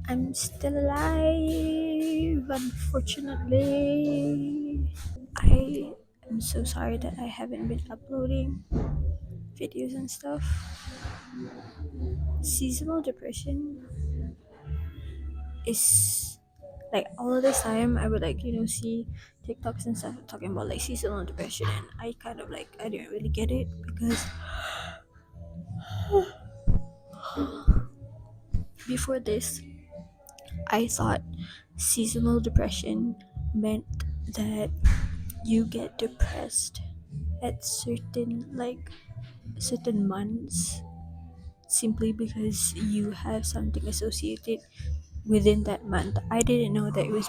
I'm still alive, unfortunately. I am so sorry that I haven't been uploading videos and stuff. Seasonal depression is like all this time I would see TikToks and stuff talking about like seasonal depression, and I kind of like I didn't really get it because before this I thought seasonal depression meant that you get depressed at certain months simply because you have something associated within that month. I didn't know that it was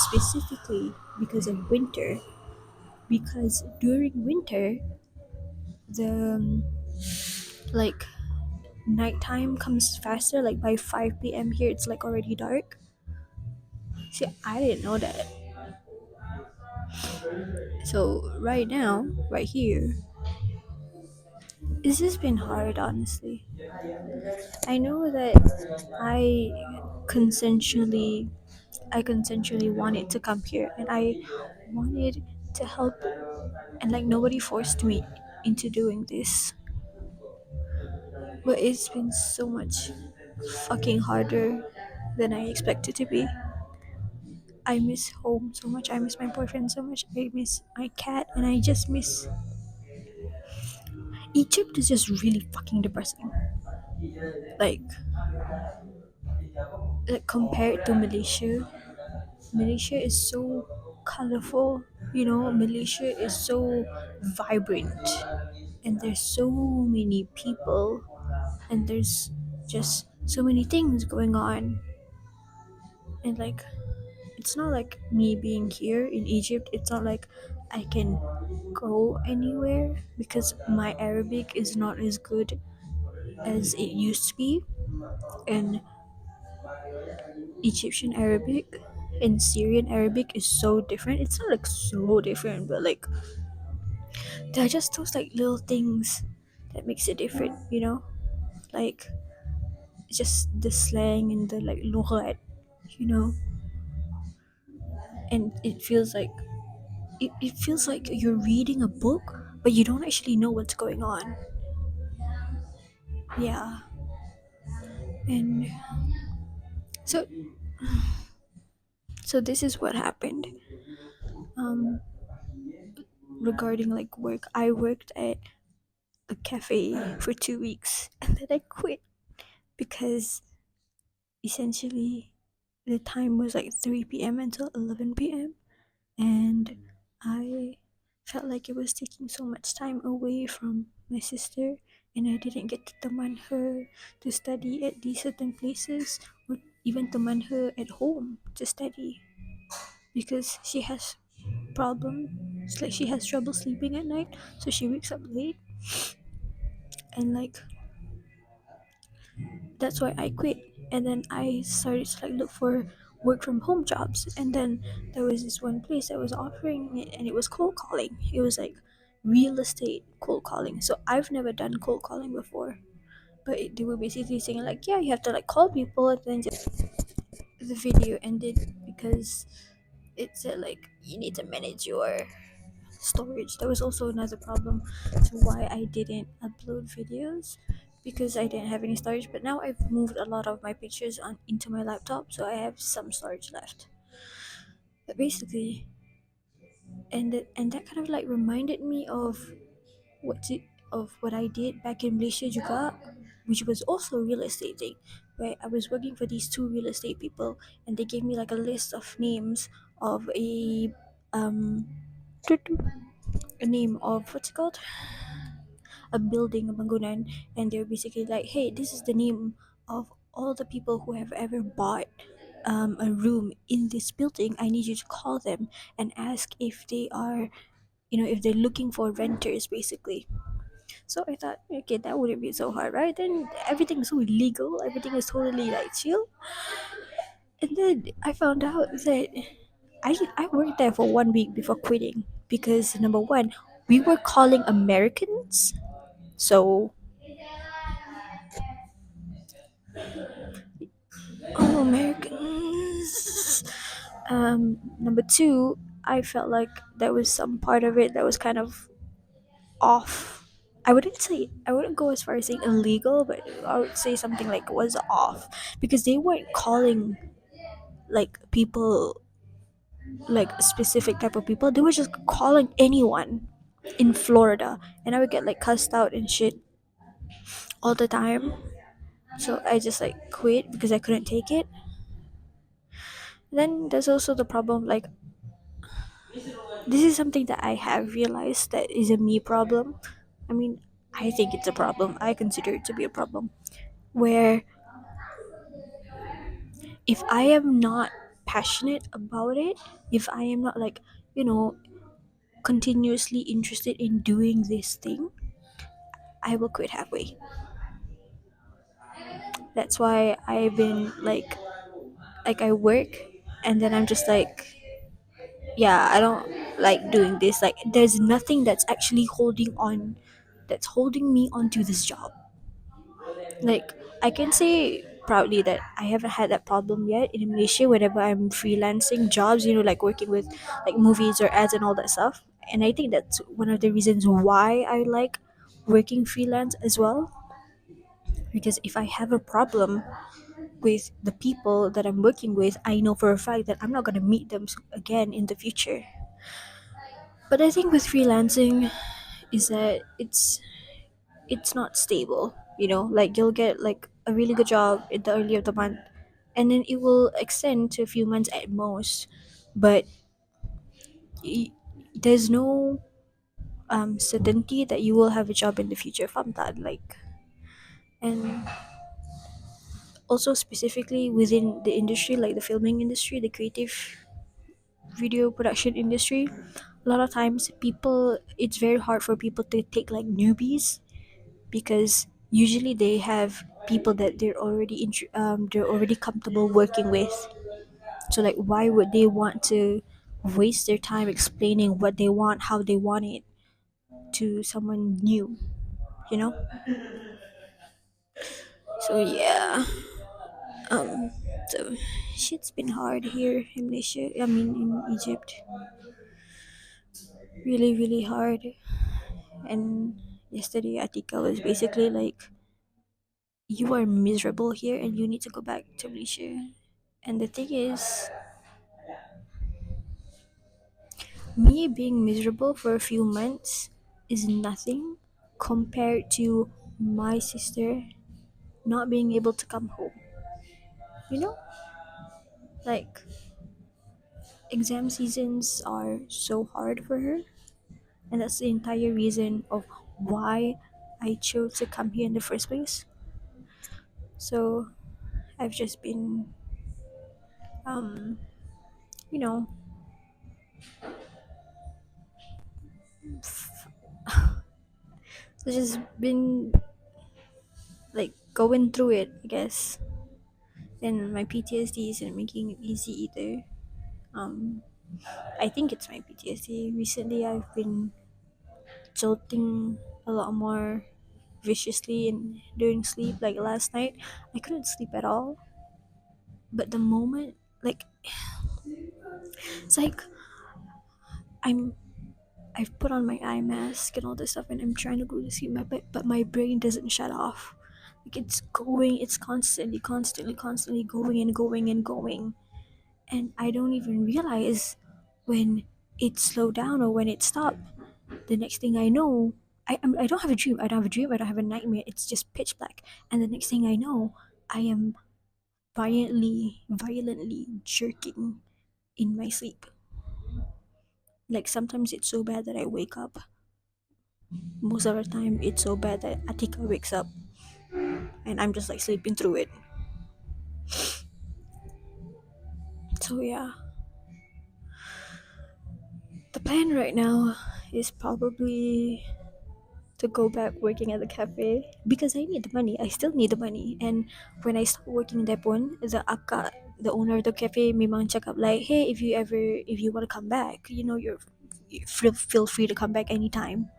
specifically because of winter. Because during winter, the like nighttime comes faster. Like by 5 p.m. here, it's like already dark. See, I didn't know that. So right now, right here, it's just been hard, honestly. I know that I consensually I consensually wanted to come here, and I wanted to help, and like nobody forced me into doing this. But it's been so much fucking harder than I expected to be. I miss home so much. I miss my boyfriend so much. I miss my cat, and I just miss Egypt is just really fucking depressing. Like compared to Malaysia, Malaysia is so colorful. Malaysia is so vibrant, and there's so many people, and there's just so many things going on. And like, it's not like me being here in Egypt, it's not like I can go anywhere because my Arabic is not as good as it used to be. And Egyptian Arabic and Syrian Arabic is so different. It's not like so different, but like there are just those like little things that makes it different. Like just the slang and the like lughat, you know, and it feels like you're reading a book, but you don't actually know what's going on. Yeah, and so this is what happened. Um, regarding like work, I worked at a cafe for 2 weeks, and then I quit because essentially the time was like 3 p.m. until 11 p.m. and I felt like it was taking so much time away from my sister, and I didn't get to teman her to study at these certain places, or even teman her at home to study, because she has trouble sleeping at night, so she wakes up late, and like that's why I quit. And then I started to like look for work from home jobs, and then there was this one place that was offering it, and it was cold calling. It was like real estate cold calling. So I've never done cold calling before, but they were basically saying like, yeah, you have to like call people, and then just the video ended because it said like you need to manage your storage. That was also another problem to why I didn't upload videos, because I didn't have any storage. But now I've moved a lot of my pictures on into my laptop, so I have some storage left. But basically, and that kind of like reminded me of what I did back in Malaysia juga, which was also real estate thing, where I was working for these two real estate people, and they gave me like a list of names of um a name of what's it called, a building, a bangunan, and they're basically like, hey, this is the name of all the people who have ever bought a room in this building. I need you to call them and ask if they are, if they're looking for renters, basically. So I thought, okay, that wouldn't be so hard, right? Then everything is so illegal, everything is totally like chill. And then I found out that I worked there for 1 week before quitting, because number one, we were calling Americans. So Number two, I felt like there was some part of it that was kind of off. I wouldn't go as far as saying illegal, but I would say something like was off because they weren't calling like people, like a specific type of people. They were just calling anyone in Florida, and I would get like cussed out and shit all the time. So I just like quit because I couldn't take it. Then there's also the problem, like this is something that I have realized that is a me problem. I mean, I think it's a problem. I consider it to be a problem. Where if I am not passionate about it, if I am not like, you know, continuously interested in doing this thing, I will quit halfway. That's why I've been like I work and then I'm just like, yeah, I don't like doing this. Like there's nothing that's actually that's holding me onto this job. Like I can say proudly that I haven't had that problem yet in Malaysia whenever I'm freelancing jobs, like working with like movies or ads and all that stuff. And I think that's one of the reasons why I like working freelance as well. Because if I have a problem with the people that I'm working with, I know for a fact that I'm not gonna meet them again in the future. But I think with freelancing is that it's not stable. Like you'll get like a really good job in the early of the month, and then it will extend to a few months at most. But y- there's no certainty that you will have a job in the future from that. Like, and also specifically within the industry, like the filming industry, the creative video production industry, a lot of times people it's very hard for people to take like newbies because usually they have people that they're already comfortable working with. So like why would they want to waste their time explaining what they want, how they want it to someone new, you know? So yeah. Um so shit's been hard here in Malaysia. I mean in Egypt. Really, really hard. And yesterday Atika was basically like, you are miserable here and you need to go back to Malaysia. And the thing is, me being miserable for a few months is nothing compared to my sister not being able to come home. You know? Like, exam seasons are so hard for her. And that's the entire reason of why I chose to come here in the first place. So, I've just been, um, you know, just been like going through it, I guess. And my PTSD isn't making it easy either. Um, I think it's my PTSD. Recently, I've been jolting a lot more viciously and during sleep. Like last night, I couldn't sleep at all. But the moment, like, it's like I'm, I've put on my eye mask and all this stuff, and I'm trying to go to sleep, but my brain doesn't shut off. Like it's going, it's constantly going and going and going, and I don't even realize when it slowed down or when it stopped. The next thing I know, I don't have a dream. I don't have a dream. I don't have a nightmare. It's just pitch black. And the next thing I know, I am violently jerking in my sleep. Like sometimes it's so bad that I wake up. Most of the time, it's so bad that Atika wakes up, and I'm just like sleeping through it. So yeah, the plan right now is probably to go back working at the cafe because I need the money. I still need the money. And when I start working there pun, the akak, the owner of the cafe memang cakap like, hey, if you want to come back, feel free to come back anytime.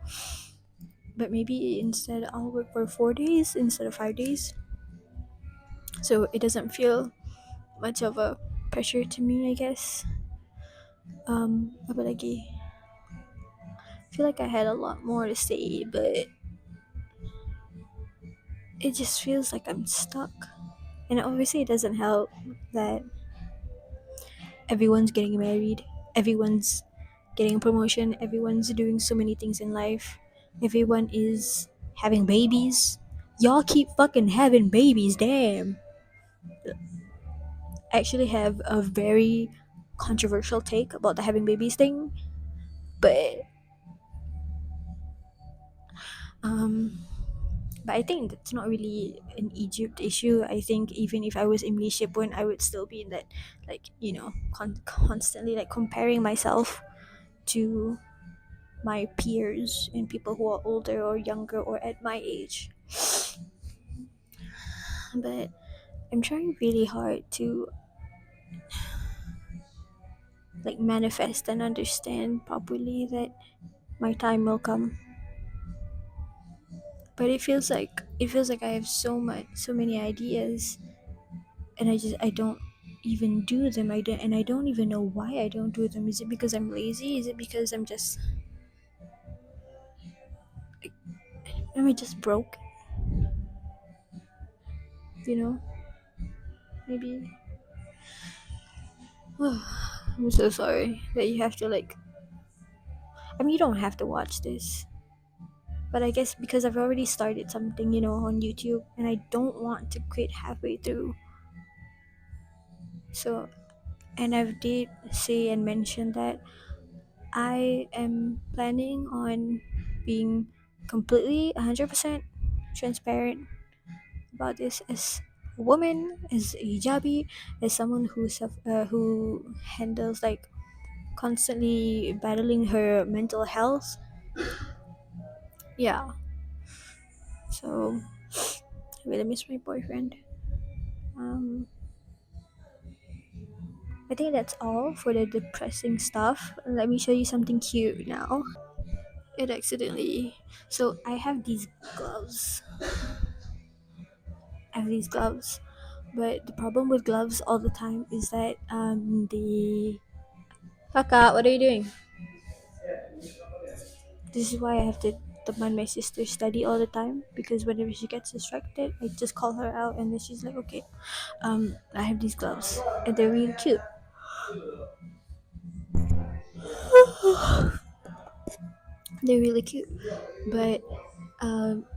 But maybe instead I'll work for 4 days instead of 5 days. So it doesn't feel much of a pressure to me, I guess. Apa lagi? I feel like I had a lot more to say, but it just feels like I'm stuck. And obviously, it doesn't help that everyone's getting married, everyone's getting a promotion, everyone's doing so many things in life, everyone is having babies. Y'all keep fucking having babies, damn. I actually have a very controversial take about the having babies thing, but um but I think that's not really an Egypt issue. I think even if I was in Shipun, I would still be in that, like, constantly like comparing myself to my peers and people who are older or younger or at my age. But I'm trying really hard to like manifest and understand properly that my time will come. But it feels like I have so many ideas, and I don't even do them. I don't even know why I don't do them. Is it because I'm lazy? Is it because am I just broke? You know, maybe. I'm so sorry that you have to like. I mean, you don't have to watch this, but I guess because I've already started something, on YouTube, and I don't want to quit halfway through. So, and I've did say and mention that I am planning on being completely 100% transparent about this as a woman, as a hijabi, as someone who handles like constantly battling her mental health. Yeah. So I really miss my boyfriend. Um, I think that's all for the depressing stuff. Let me show you something cute now. It accidentally. So I have these gloves. I have these gloves, but the problem with gloves all the time is that the Kaka, what are you doing? This is why I have to demand my sister study all the time, because whenever she gets distracted, I just call her out and then she's like, okay. I have these gloves and they're really cute. They're really cute, but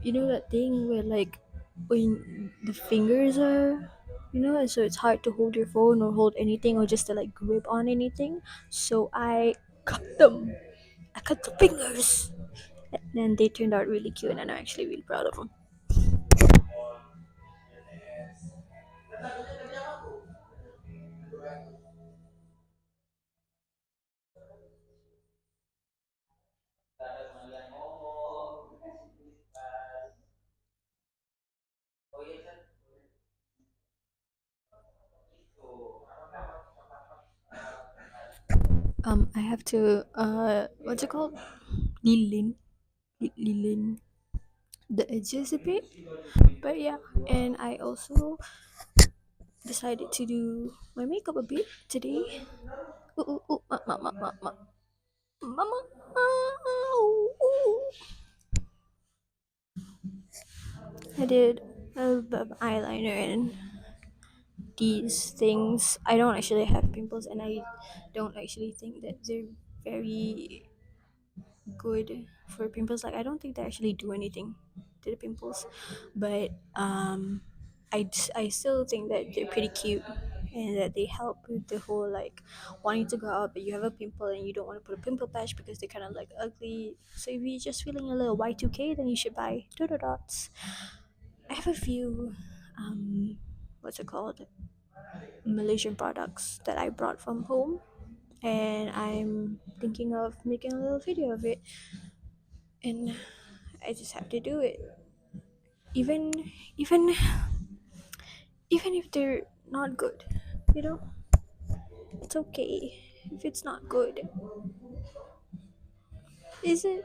you know that thing where like when the fingers are, and so it's hard to hold your phone or hold anything or just to like grip on anything. So I cut them. I cut the fingers, and then they turned out really cute, and I'm actually really proud of them. I have to what's it called? Lilin, lilin the edges a bit, but yeah. And I also decided to do my makeup a bit today. Ooh, ooh, ooh, mama, ooh, ooh. I did a bit of eyeliner and these things. I don't actually have pimples, and I don't actually think that they're very good for pimples. Like, I don't think they actually do anything to the pimples, but I still think that they're pretty cute and that they help with the whole like wanting to go out, but you have a pimple and you don't want to put a pimple patch because they're kind of like ugly. So if you're just feeling a little Y2K, then you should buy doodle dots. I have a few what's it called, Malaysian products that I brought from home, and I'm thinking of making a little video of it, and I just have to do it. Even even even if they're not good, you know, it's okay if it's not good. Is it?